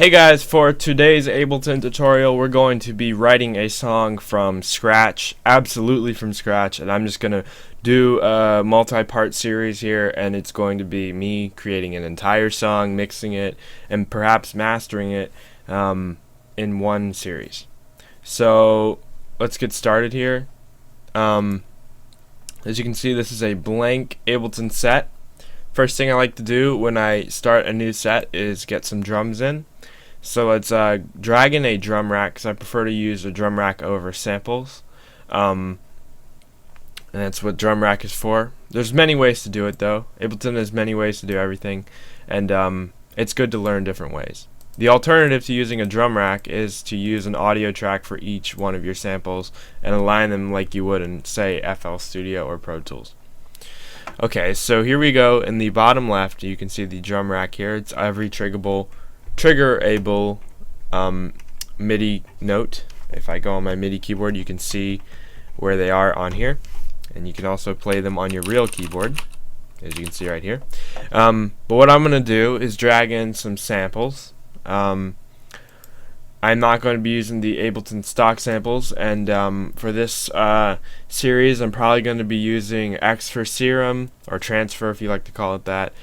Hey guys, for today's Ableton tutorial we're going to be writing a song from scratch, absolutely from scratch, and I'm just going to do a multi-part series here, and it's going to be me creating an entire song, mixing it, and perhaps mastering it in one series. So let's get started here. As you can see, this is a blank Ableton set. First thing I like to do when I start a new set is get some drums in. So let's drag in a drum rack, because I prefer to use a drum rack over samples. And that's what drum rack is for. There's many ways to do it though. Ableton has many ways to do everything, and it's good to learn different ways. The alternative to using a drum rack is to use an audio track for each one of your samples and align them like you would in, say, FL Studio or Pro Tools. Okay, so here we go. In the bottom left, you can see the drum rack here. It's every triggerable MIDI note. If I go on my MIDI keyboard, you can see where they are on here, and you can also play them on your real keyboard, as you can see right here. But what I'm going to do is drag in some samples. I'm not going to be using the Ableton stock samples, and for this series I'm probably going to be using X for Serum, or Transfer if you like to call it that.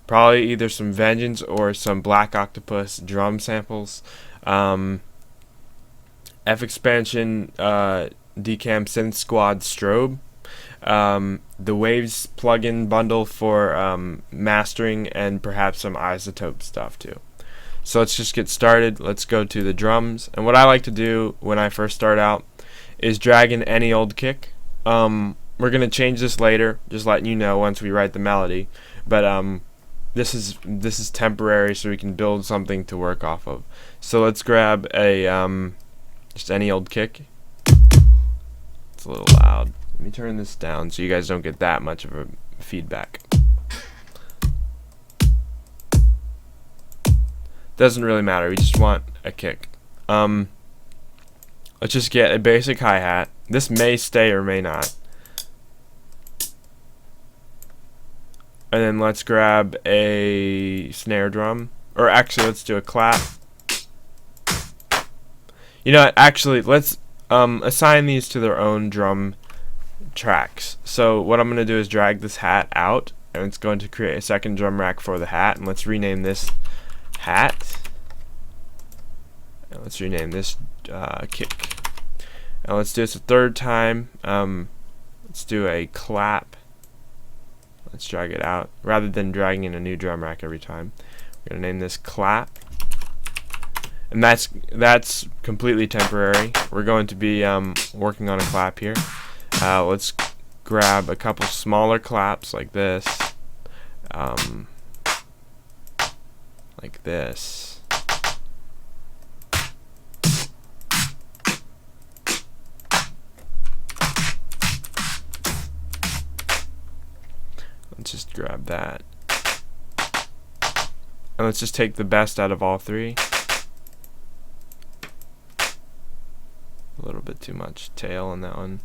Probably either some Vengeance or some Black Octopus drum samples. F Expansion Decam Synth Squad Strobe. The Waves plugin bundle for mastering, and perhaps some isotope stuff too. So let's just get started. Let's go to the drums. And what I like to do when I first start out is drag in any old kick. We're going to change this later, just letting you know once we write the melody. But this is temporary, so we can build something to work off of. So let's grab a just any old kick. It's a little loud. Let me turn this down so you guys don't get that much of a feedback. Doesn't really matter, we just want a kick. Let's just get a basic hi-hat. This may stay or may not. And then let's grab a snare drum. Or actually, let's do a clap. You know what, actually, let's assign these to their own drum tracks. So what I'm going to do is drag this hat out, and it's going to create a second drum rack for the hat. And let's rename this hat, and let's rename this kick, and let's do this a third time. Let's do a clap. Let's drag it out rather than dragging in a new drum rack every time. We're gonna name this clap, and that's completely temporary. We're going to be working on a clap here. Let's grab a couple smaller claps like this. Like this. Let's just grab that. And let's just take the best out of all three. A little bit too much tail on that one.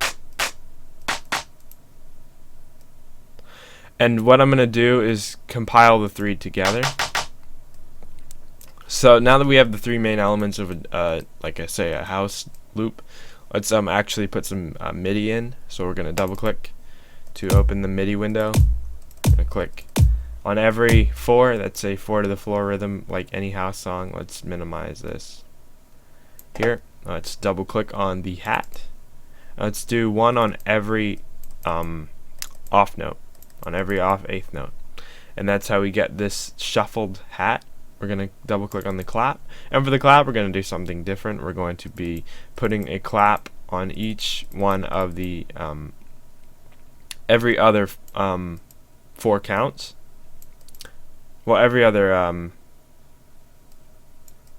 And what I'm going to do is compile the three together. So now that we have the three main elements of like I say, a house loop, let's actually put some MIDI in. So we're going to double click to open the MIDI window. Gonna click on every 4. That's a 4 to the floor rhythm, like any house song. Let's minimize this here. Let's double click on the hat. Let's do one on every off note, on every off 8th note, and that's how we get this shuffled hat. We're going to double click on the clap, and for the clap we're going to do something different. We're going to be putting a clap on each one of the every other 4 counts. Well, every other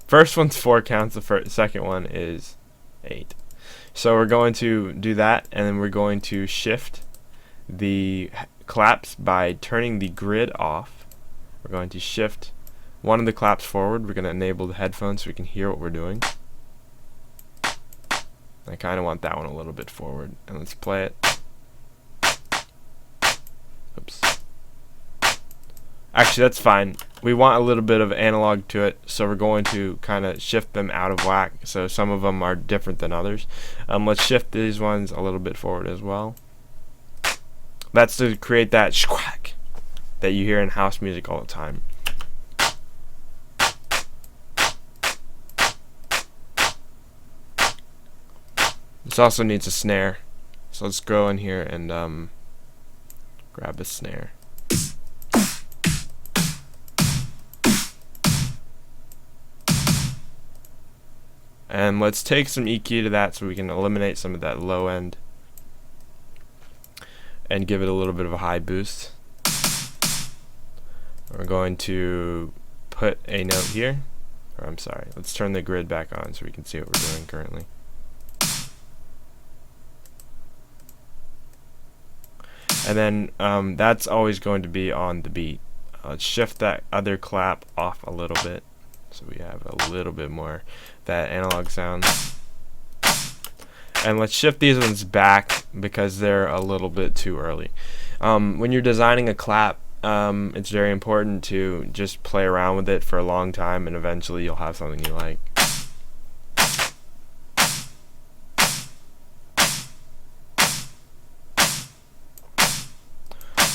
first one's 4 counts, the second one is 8. So we're going to do that, and then we're going to shift the claps by turning the grid off. We're going to shift one of the claps forward. We're going to enable the headphones so we can hear what we're doing. I kind of want that one a little bit forward, and let's play it. Oops. Actually, that's fine. we want a little bit of analog to it, so we're going to kind of shift them out of whack. So some of them are different than others. Let's shift these ones a little bit forward as well. That's to create that squack that you hear in house music all the time. This also needs a snare, so let's go in here and grab a snare. And let's take some EQ to that so we can eliminate some of that low end and give it a little bit of a high boost. We're going to put a note here, or I'm sorry, let's turn the grid back on so we can see what we're doing currently. And then that's always going to be on the beat. Let's shift that other clap off a little bit so we have a little bit more that analog sound. And let's shift these ones back because they're a little bit too early. When you're designing a clap, it's very important to just play around with it for a long time, and eventually you'll have something you like.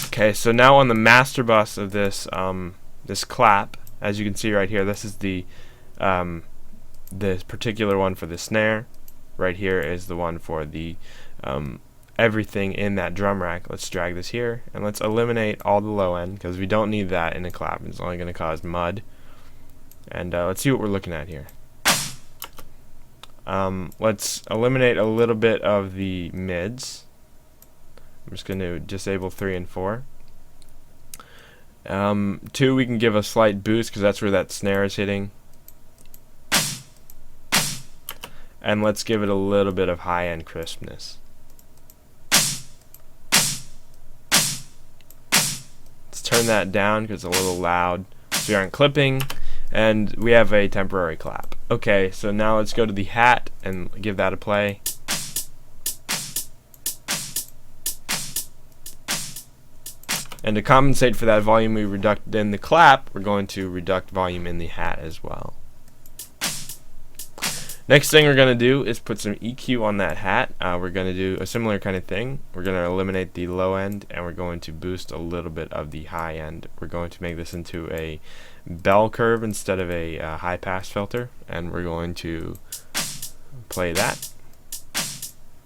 Okay, so now on the master bus of this this clap, as you can see right here, this is the this particular one for the snare. Right here is the one for the everything in that drum rack. Let's drag this here and let's eliminate all the low end because we don't need that in a clap. It's only going to cause mud. And let's see what we're looking at here. Let's eliminate a little bit of the mids. I'm just going to disable 3 and 4. 2, we can give a slight boost because that's where that snare is hitting. And let's give it a little bit of high-end crispness. Let's turn that down because it's a little loud so we aren't clipping, and we have a temporary clap. Okay, so now let's go to the hat and give that a play. And to compensate for that volume we reduced in the clap, we're going to reduct volume in the hat as well. Next thing we're going to do is put some EQ on that hat. We're going to do a similar kind of thing. We're going to eliminate the low end and we're going to boost a little bit of the high end. We're going to make this into a bell curve instead of a high pass filter, and we're going to play that,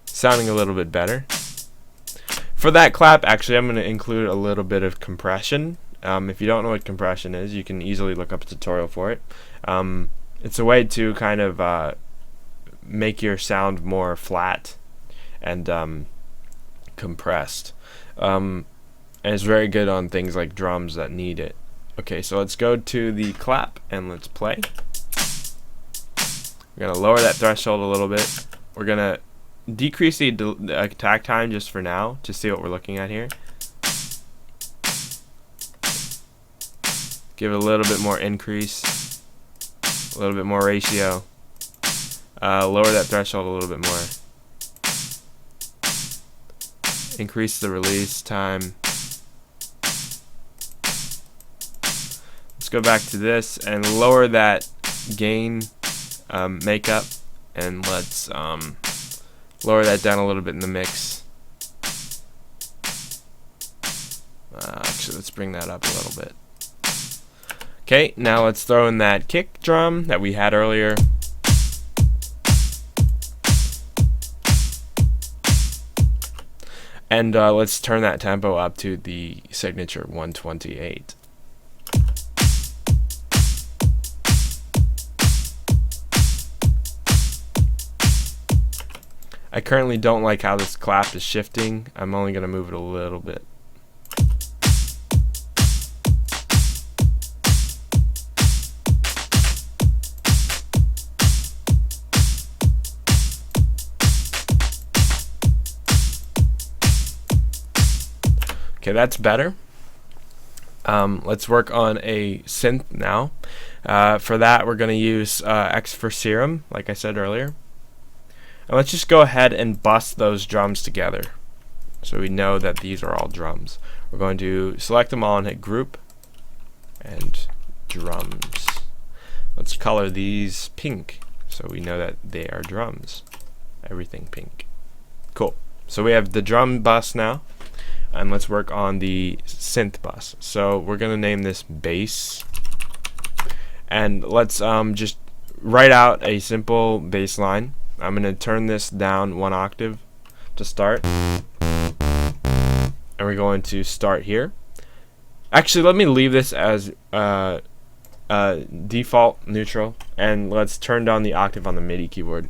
sounding a little bit better. For that clap, actually, I'm going to include a little bit of compression. If you don't know what compression is, you can easily look up a tutorial for it. It's a way to kind of make your sound more flat and compressed. And it's very good on things like drums that need it. Okay, so let's go to the clap and let's play. We're going to lower that threshold a little bit. We're going to decrease the attack time just for now to see what we're looking at here. Give it a little bit more increase, a little bit more ratio. Lower that threshold a little bit more. Increase the release time. Let's go back to this and lower that gain makeup, and let's lower that down a little bit in the mix. Actually, let's bring that up a little bit. Okay, now let's throw in that kick drum that we had earlier. And let's turn that tempo up to the signature 128. I currently don't like how this clap is shifting. I'm only going to move it a little bit. Okay, that's better. Let's work on a synth now. For that, we're going to use X for Serum, like I said earlier. And let's just go ahead and bust those drums together so we know that these are all drums. We're going to select them all and hit group and drums. Let's color these pink so we know that they are drums. Everything pink. Cool. So we have the drum bus now, and let's work on the synth bus. So we're gonna name this bass, and let's just write out a simple bass line. I'm gonna turn this down 1 octave to start, and we're going to start here. Actually, let me leave this as default neutral, and let's turn down the octave on the MIDI keyboard.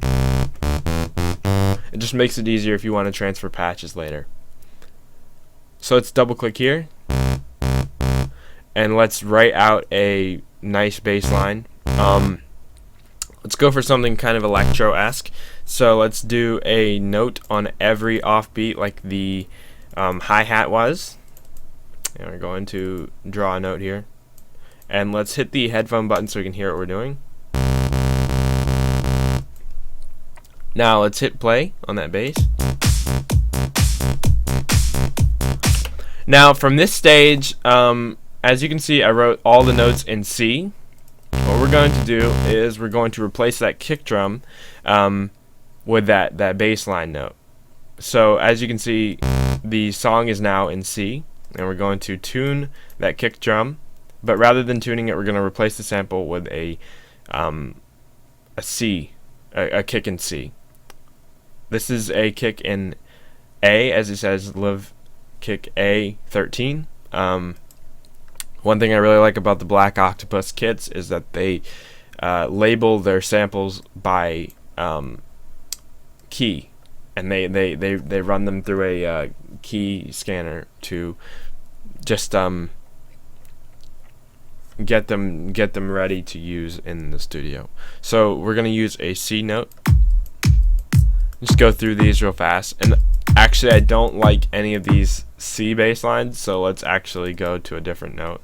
It just makes it easier if you want to transfer patches later. So let's double click here, and let's write out a nice bass line. Let's go for something kind of electro-esque. So let's do a note on every offbeat like the hi-hat was. And we're going to draw a note here. And let's hit the headphone button so we can hear what we're doing. Now let's hit play on that bass. Now from this stage, as you can see, I wrote all the notes in C. What we're going to do is we're going to replace that kick drum with that bass line note. So as you can see, the song is now in C, and we're going to tune that kick drum. But rather than tuning it, we're going to replace the sample with a C, a kick in C. This is a kick in A, as it says, live kick A13. One thing I really like about the Black Octopus kits is that they label their samples by key, and they run them through a key scanner to just get them ready to use in the studio. So we're gonna use a C note. Just go through these real fast, and actually I don't like any of these C bass lines, so let's actually go to a different note.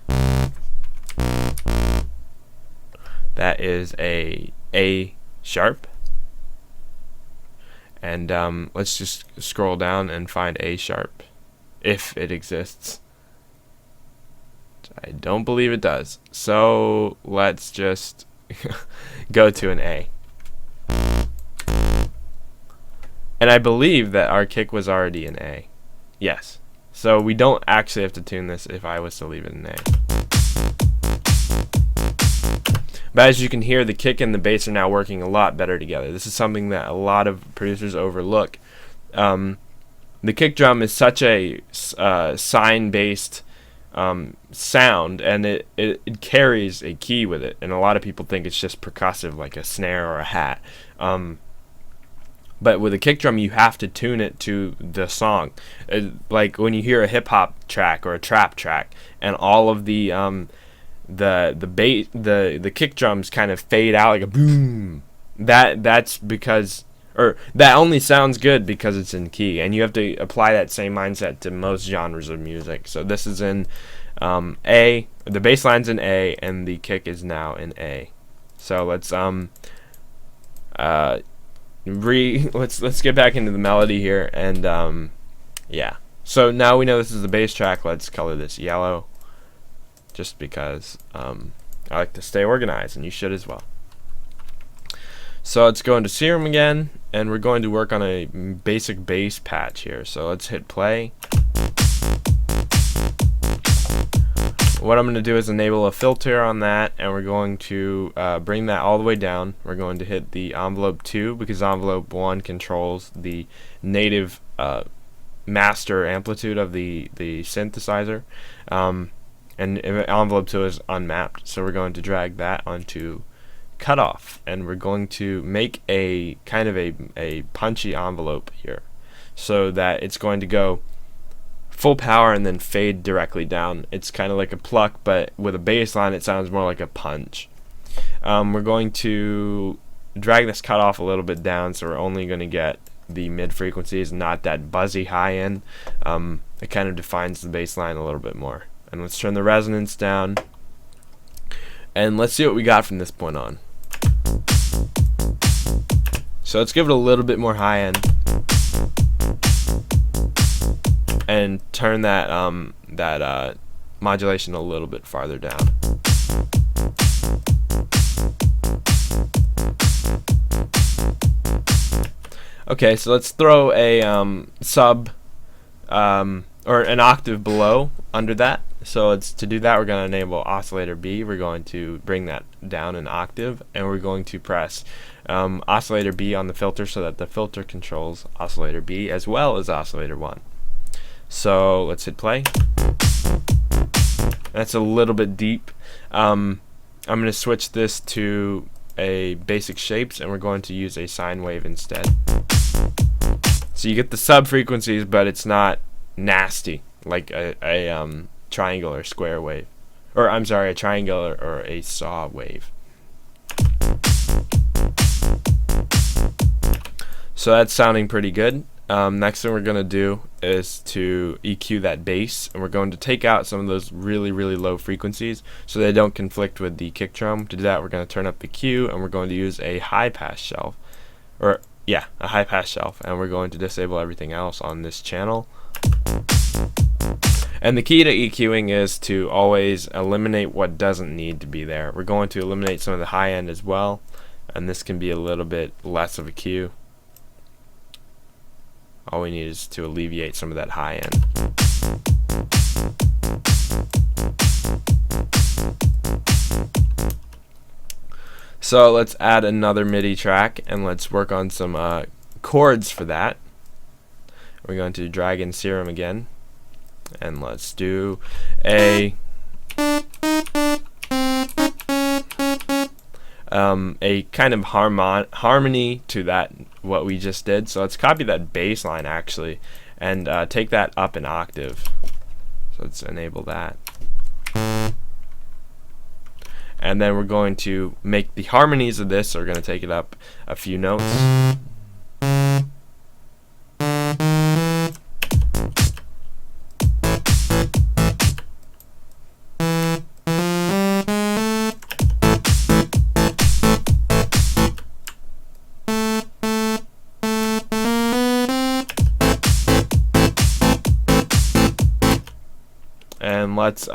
That is a sharp, and let's just scroll down and find A sharp if it exists. I don't believe it does, so let's just go to an A. And I believe that our kick was already in A. Yes. So we don't actually have to tune this if I was to leave it in A. But as you can hear, the kick and the bass are now working a lot better together. This is something that a lot of producers overlook. The kick drum is such a sine-based sound, and it carries a key with it. And a lot of people think it's just percussive, like a snare or a hat. But with a kick drum, you have to tune it to the song. Like when you hear a hip hop track or a trap track, and all of the bass, the kick drums kind of fade out like a boom. That's because, or that only sounds good because it's in key, and you have to apply that same mindset to most genres of music. So this is in A. The bass line's in A, and the kick is now in A. So let's let's get back into the melody here, and yeah. So now we know this is the bass track. Let's color this yellow, just because I like to stay organized, and you should as well. So let's go into Serum again, and we're going to work on a basic bass patch here. So let's hit play. What I'm going to do is enable a filter on that, and we're going to bring that all the way down. We're going to hit the envelope 2 because envelope 1 controls the native master amplitude of the synthesizer, and envelope 2 is unmapped. So we're going to drag that onto cutoff, and we're going to make a kind of a punchy envelope here, so that it's going to go full power and then fade directly down. It's kind of like a pluck, but with a bass line it sounds more like a punch. We're going to drag this cutoff a little bit down, so we're only going to get the mid frequencies, not that buzzy high end. It kind of defines the bass line a little bit more. And let's turn the resonance down, and let's see what we got from this point on. So let's give it a little bit more high end, and turn that modulation a little bit farther down. Okay, so let's throw a sub or an octave below under that. So to do that, we're going to enable oscillator B. We're going to bring that down an octave, and we're going to press oscillator B on the filter so that the filter controls oscillator B as well as oscillator 1. So let's hit play. That's a little bit deep. I'm going to switch this to a basic shapes, and we're going to use a sine wave instead. So you get the sub frequencies, but it's not nasty like a triangle or square wave, or I'm sorry, a triangle or a saw wave. So that's sounding pretty good. Next thing we're going to do is to EQ that bass, and we're going to take out some of those really low frequencies so they don't conflict with the kick drum. To do that, we're going to turn up the Q, and we're going to use a high pass shelf, or yeah, a high pass shelf, and we're going to disable everything else on this channel. And the key to EQing is to always eliminate what doesn't need to be there. We're going to eliminate some of the high end as well, and this can be a little bit less of a Q. All we need is to alleviate some of that high end. So let's add another MIDI track, and let's work on some chords for that. We're going to drag in Serum again, and let's do a kind of harmony to that what we just did. So let's copy that bass line actually and take that up an octave. So let's enable that. And then we're going to make the harmonies of this, so we're going to take it up a few notes. And let's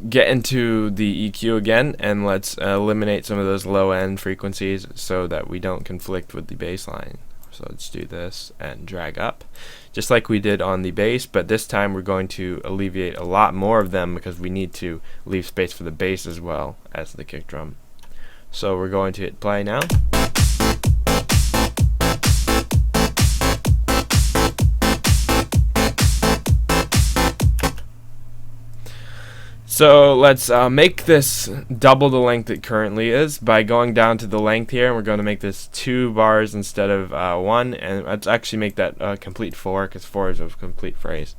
get into the EQ again, and let's eliminate some of those low end frequencies so that we don't conflict with the bass line. So let's do this and drag up just like we did on the bass, but this time we're going to alleviate a lot more of them because we need to leave space for the bass as well as the kick drum. So we're going to hit play now. So let's make this double the length it currently is by going down to the length here, and we're going to make this 2 bars instead of 1, and let's actually make that complete 4 because 4 is a complete phrase.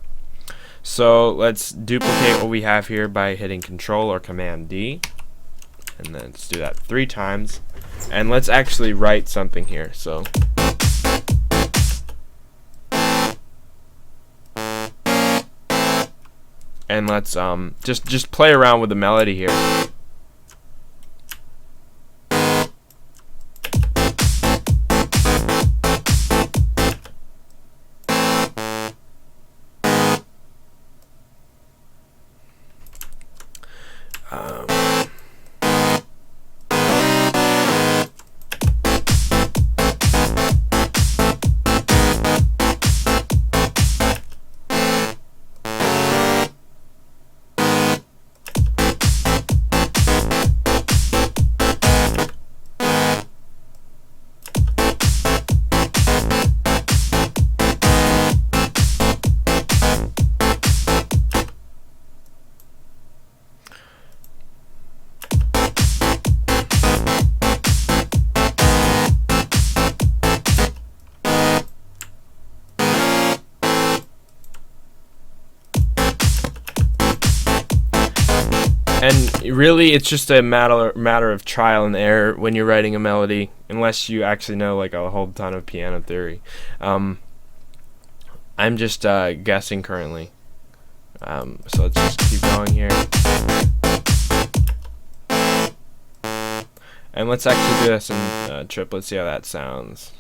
So let's duplicate what we have here by hitting Control or Command D, and then let's do that 3 times, and let's actually write something here. So and let's just play around with the melody here. And really, it's just a matter of trial and error when you're writing a melody, unless you actually know like a whole ton of piano theory. I'm just guessing currently. So let's just keep going here. And let's actually do this in triplets, see how that sounds.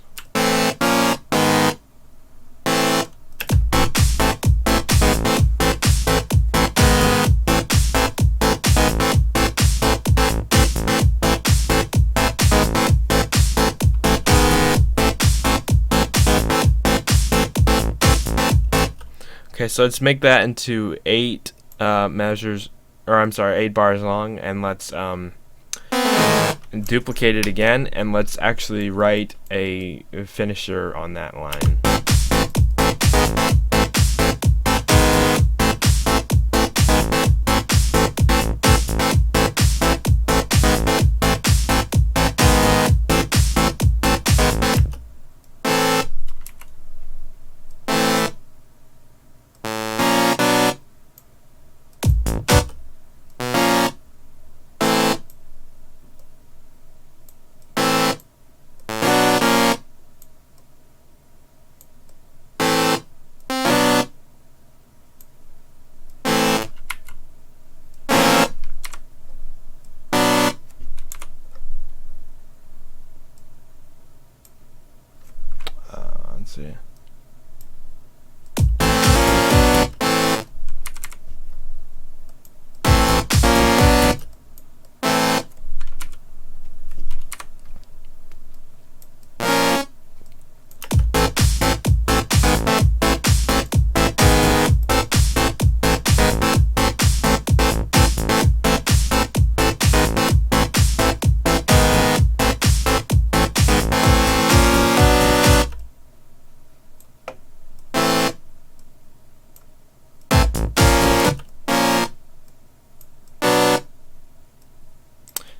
Okay, so let's make that into 8 measures, or I'm sorry, 8 bars long, and let's duplicate it again, and let's actually write a finisher on that line. Let's see.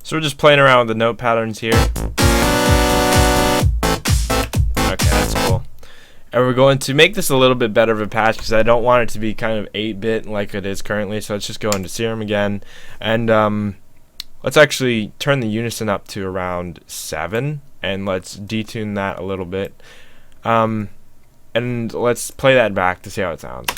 So we're just playing around with the note patterns here. Okay, that's cool. And we're going to make this a little bit better of a patch because I don't want it to be kind of 8-bit like it is currently. So let's just go into Serum again. And let's actually turn the unison up to around 7. And let's detune that a little bit. And let's play that back to see how it sounds.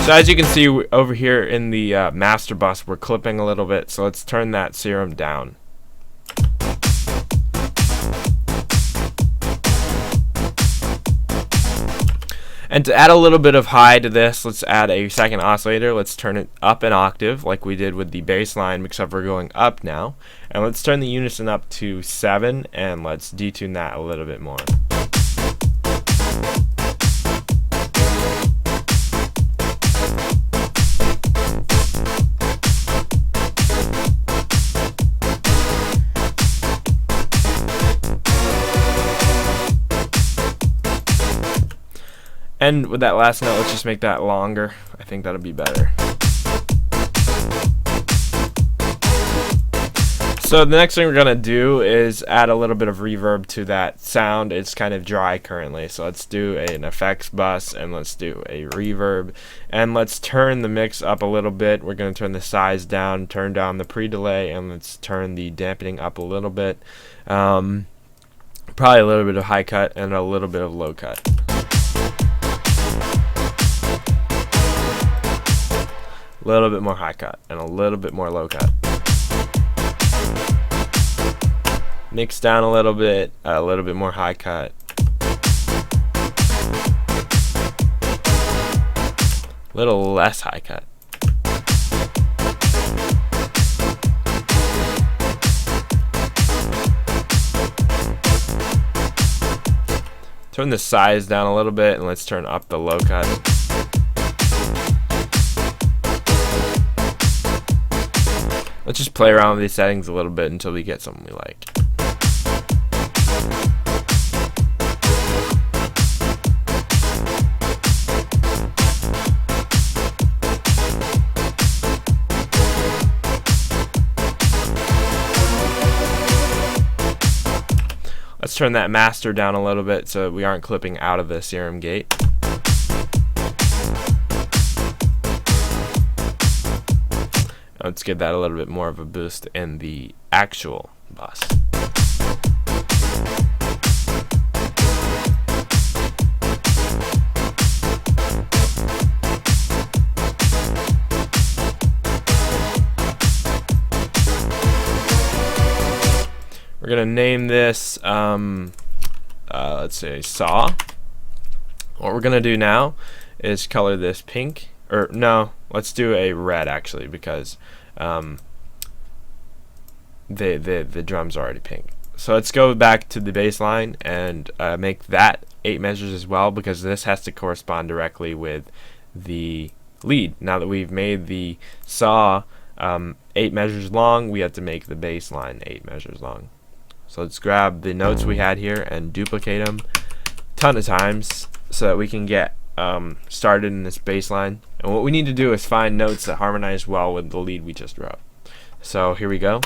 So as you can see over here in the master bus, we're clipping a little bit, so let's turn that Serum down. And to add a little bit of high to this, let's add a second oscillator. Let's turn it up an octave like we did with the bass line, except we're going up now. And let's turn the unison up to 7, and let's detune that a little bit more. And with that last note, let's just make that longer. I think that'll be better. So the next thing we're gonna do is add a little bit of reverb to that sound. It's kind of dry currently, so let's do an effects bus and let's do a reverb, and let's turn the mix up a little bit. We're gonna turn the size down, turn down the pre-delay, and let's turn the dampening up a little bit. Probably a little bit of high cut and a little bit of low cut. A little bit more high cut and a little bit more low cut. Mix down a little bit more high cut. A little less high cut. Turn the size down a little bit and let's turn up the low cut. Let's just play around with these settings a little bit until we get something we like. Let's turn that master down a little bit so we aren't clipping out of the Serum gate. Let's give that a little bit more of a boost in the actual bus. We're gonna name this, let's say saw. What we're gonna do now is color this pink, or no, let's do a red actually, because the drums are already pink. So let's go back to the bass line and make that 8 measures as well, because this has to correspond directly with the lead. Now that we've made the saw 8 measures long, we have to make the bass line 8 measures long. So let's grab the notes we had here and duplicate them a ton of times so that we can get started in this bass line. And what we need to do is find notes that harmonize well with the lead we just wrote. So here we go.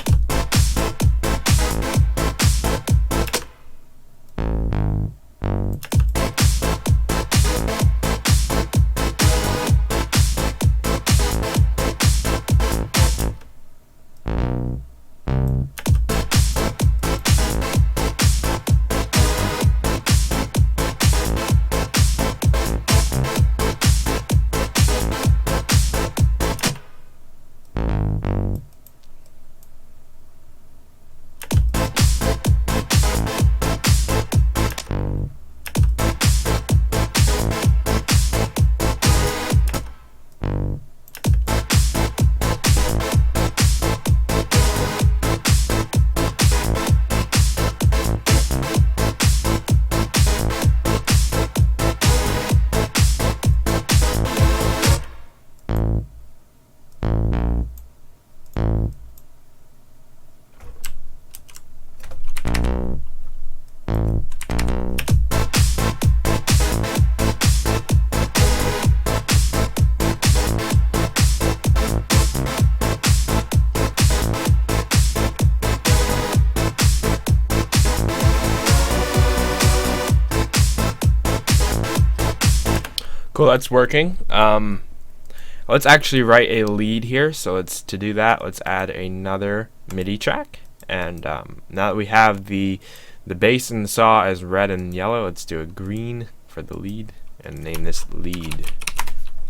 Cool, that's working. Let's actually write a lead here. So to do that, let's add another MIDI track. And now that we have the bass and the saw as red and yellow, let's do a green for the lead and name this lead.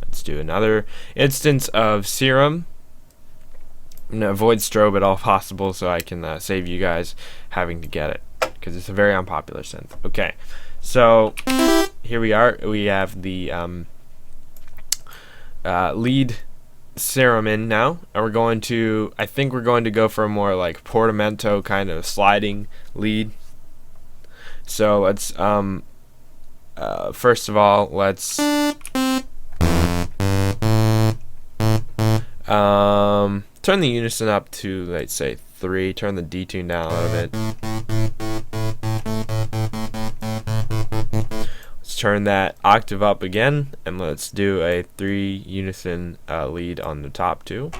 Let's do another instance of Serum. I'm gonna avoid strobe at all possible so I can save you guys having to get it, because it's a very unpopular synth. Okay, so here we are. We have the lead Serum in now, and we're going to, I think we're going to go for a more like portamento kind of sliding lead. So let's first of all, let's turn the unison up to, let's say, 3. Turn the detune down a little bit. Let's turn that octave up again, and let's do a 3 unison lead on the top too.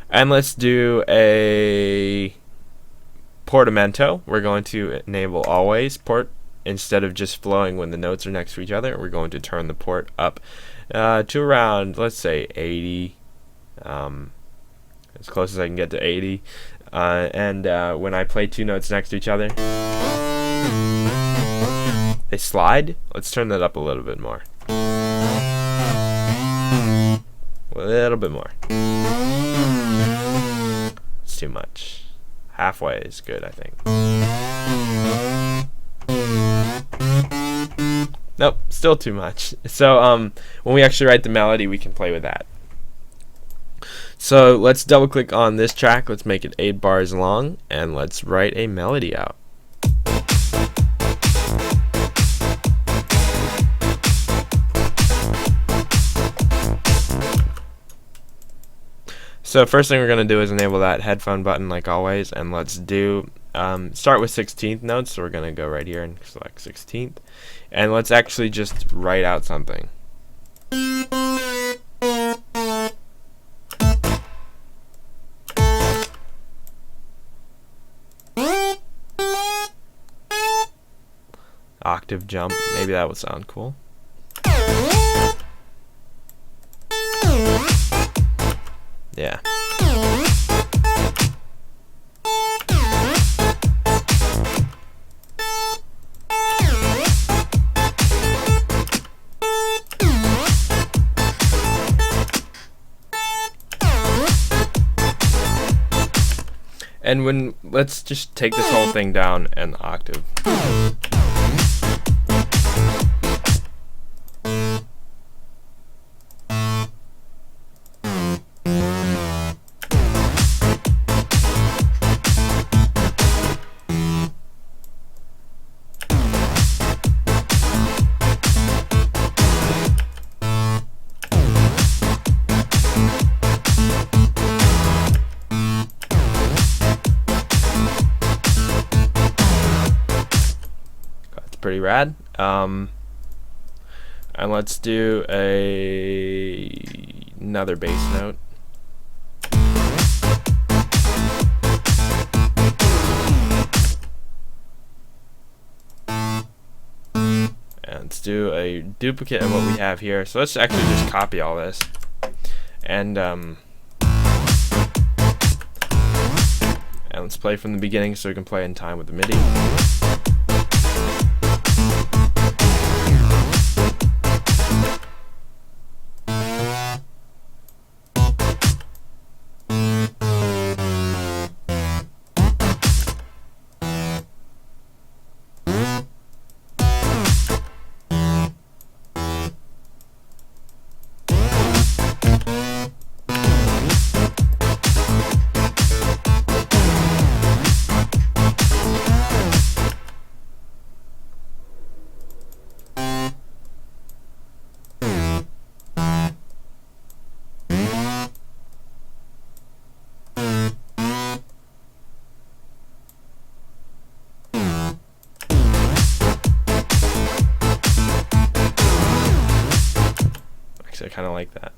And let's do a portamento. We're going to enable always port. Instead of just flowing when the notes are next to each other, we're going to turn the port up to around, let's say, 80, as close as I can get to 80. And when I play 2 notes next to each other, they slide. Let's turn that up a little bit more. A little bit more. It's too much. Halfway is good, I think. Nope, still too much. So when we actually write the melody, we can play with that. So let's double click on this track. Let's make it 8 bars long, and let's write a melody out. So first thing we're going to do is enable that headphone button like always, and let's do start with 16th notes. So we're going to go right here and select 16th, and let's actually just write out something. Octave jump, maybe that would sound cool. Yeah. And let's just take this whole thing down an octave. pretty rad. And let's do another bass note. Let's do a duplicate of what we have here. So let's actually just copy all this, and let's play from the beginning so we can play in time with the MIDI. I kind of like that.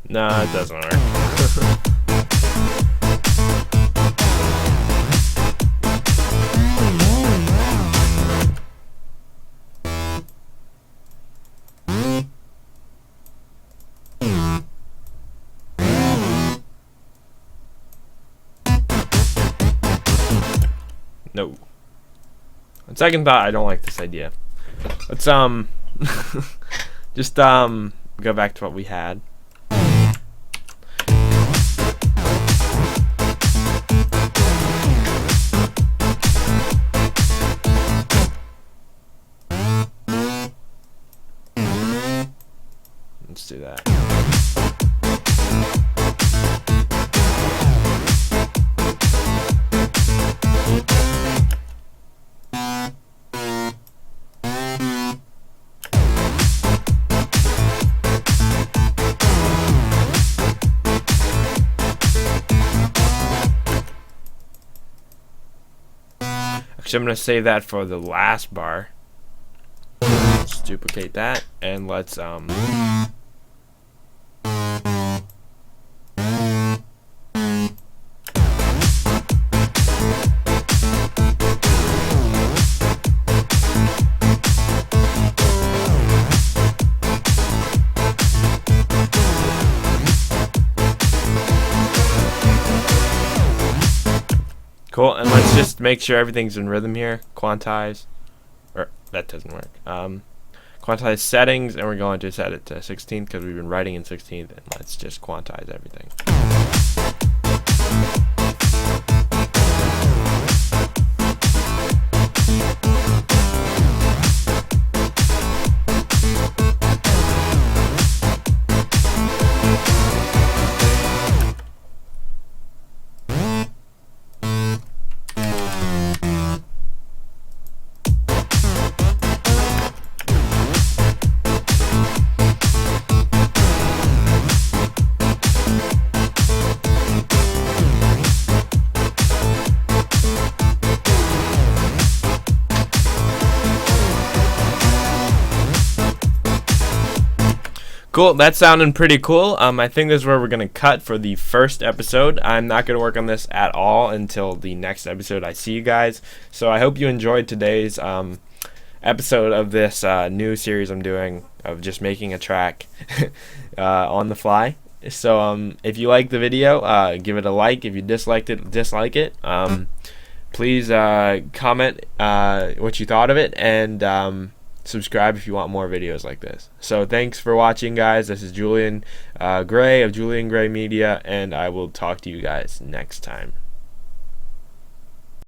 Nah, it doesn't work. No. On second thought, I don't like this idea. Let's just go back to what we had. Let's do that. Actually, I'm going to save that for the last bar. Let's duplicate that, and let's cool, and let's just make sure everything's in rhythm here. Quantize, or that doesn't work. Quantize settings, and we're going to set it to 16th because we've been writing in 16th, and let's just quantize everything. Cool, that's sounding pretty cool. I think this is where we're going to cut for the first episode. I'm not going to work on this at all until the next episode I see you guys. So I hope you enjoyed today's episode of this new series I'm doing of just making a track on the fly. So if you like the video, give it a like. If you disliked it, dislike it. Please comment what you thought of it, and subscribe if you want more videos like this. So thanks for watching, guys. This is Julian Gray of Julian Gray Media, and I will talk to you guys next time.